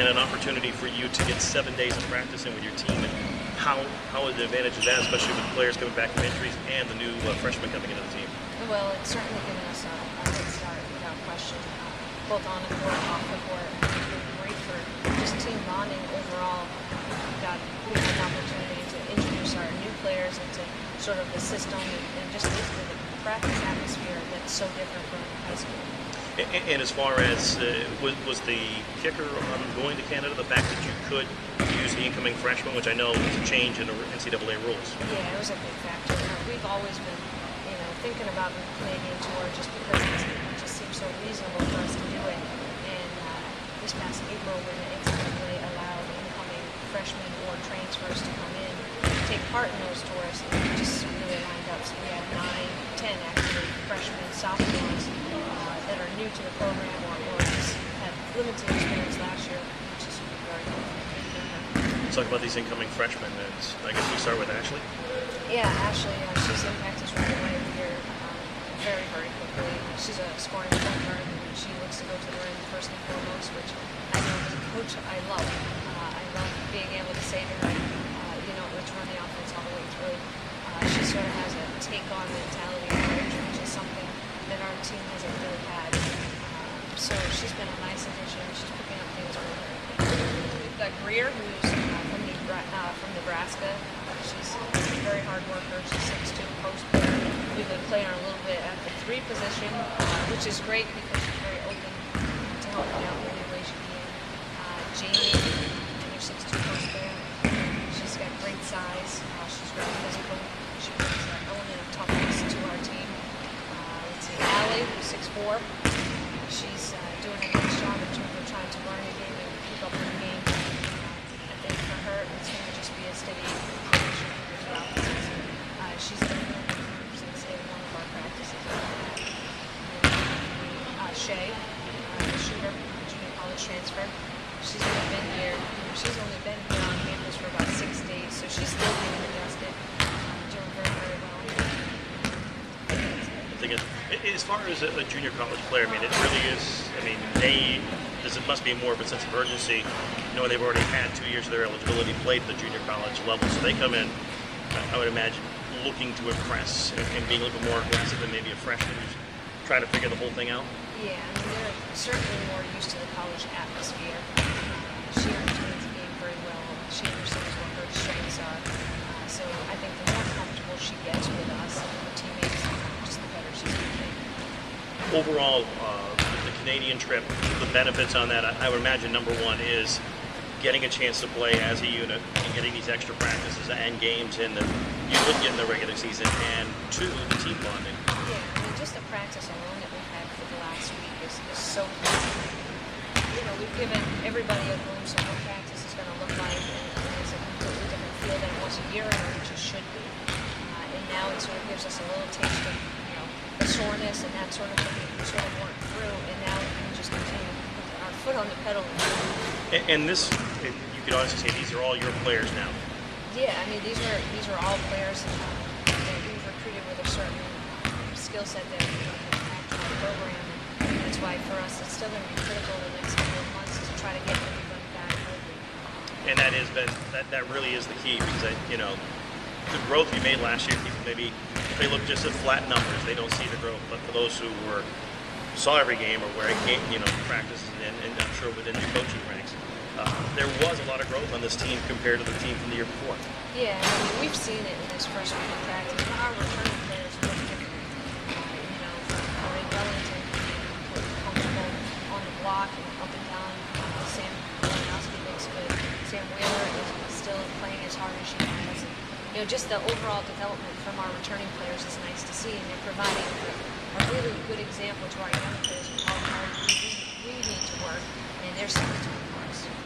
and an opportunity for you to get 7 days of practicing with your team. And how is the advantage of that, especially with players coming back from injuries and the new freshmen coming into the team? Well, it's certainly given us a head start without question, both on the court, off the court. It's been great for just team bonding overall. We had an opportunity to introduce our new players into sort of the system and just the practice atmosphere that's so different from high school. And as far as, was the kicker on going to Canada the fact that you could use the incoming freshman, which I know is a change in the NCAA rules? Yeah, it was a big factor. We've always been, thinking about the Canadian tour just because it just seems so reasonable for us to do it. And this past April, when the NCAA allowed incoming freshmen or transfers to come in, take part in those tours, it just really lined up. So we had 9, 10 actually freshmen, sophomores that are new to the program or just had limited experience last year, which is very helpful. Let's talk about these incoming freshmen. And I guess we start with Ashley. Yeah, Ashley, she's impacted us right away here very, very quickly. She's a scoring point guard, and she looks to go to the rim first and foremost, which I know as a coach I love. I love being able to say to her, let's run the offense all the way through. She sort of has a take-on mentality approach, which is something that our team hasn't really had. So she's been a nice addition. She's picking up things really, very quickly. We've got Greer, who's from Nebraska. She's a very hard worker. She's 6'2", post player. We've been playing her a little bit at the 3 position, which is great because she's very open to helping out in any way she can. Jamie, another 6'2" post player. She's got great size. She's very physical. She brings an element of toughness to our team. Let's see, Allie, who's 6'4". She's doing a nice job in terms of trying to learn the game and keep up with the game. I think for her, it's going to just be a steady progression throughout the season. She's going to be since day one of our practices. Shay, the shooter, junior college transfer. She's only been here. She's only been here on campus for about 6 days, so she's still getting adjusted. Doing very, very well. I think as far as a junior college player, it really is. It must be more of a sense of urgency, knowing they've already had 2 years of their eligibility played at the junior college level. So they come in, I would imagine, looking to impress and being a little bit more aggressive than maybe a freshman who's trying to figure the whole thing out. Yeah, they're certainly more used to the college atmosphere. She understands the game very well. She understands what her strengths are. So I think the more comfortable she gets with us and her teammates, just the better she's going to be. Overall, the Canadian trip, the benefits on that, I would imagine number one is getting a chance to play as a unit and getting these extra practices and games in that you wouldn't get in the regular season, and 2, the team bonding. Yeah, just the practice alone that we've had for the last week is so easy. We've given everybody a glimpse of what practice is going to look like, and it's a completely different feel than it was a year ago, which it should be. And now it sort of gives us a little taste of, the soreness and that sort of thing that we sort of worked through, and now we can just continue to put our foot on the pedal. And this, you could honestly say, these are all your players now. Yeah, these are all players that we've recruited with a certain skill set that we can add to our program, and that's why for us it's still going to be critical the next couple of months to try to get everybody back healthy. And that really is the key, because the growth you made last year, people maybe they look just at flat numbers, they don't see the growth. But for those who saw every game or where practices and I'm sure within your coaching ranks, there was a lot of growth on this team compared to the team from the year before. Yeah, we've seen it in this first week of practice. Our returning players look different. Ray Wellington being comfortable on the block and up and down. Sam Malinowski looks good. Sam Wheeler is still playing as hard as she has. Just the overall development from our returning players is nice to see, and they're providing a really good example to our young players of how hard we need to work, and they're seeing it.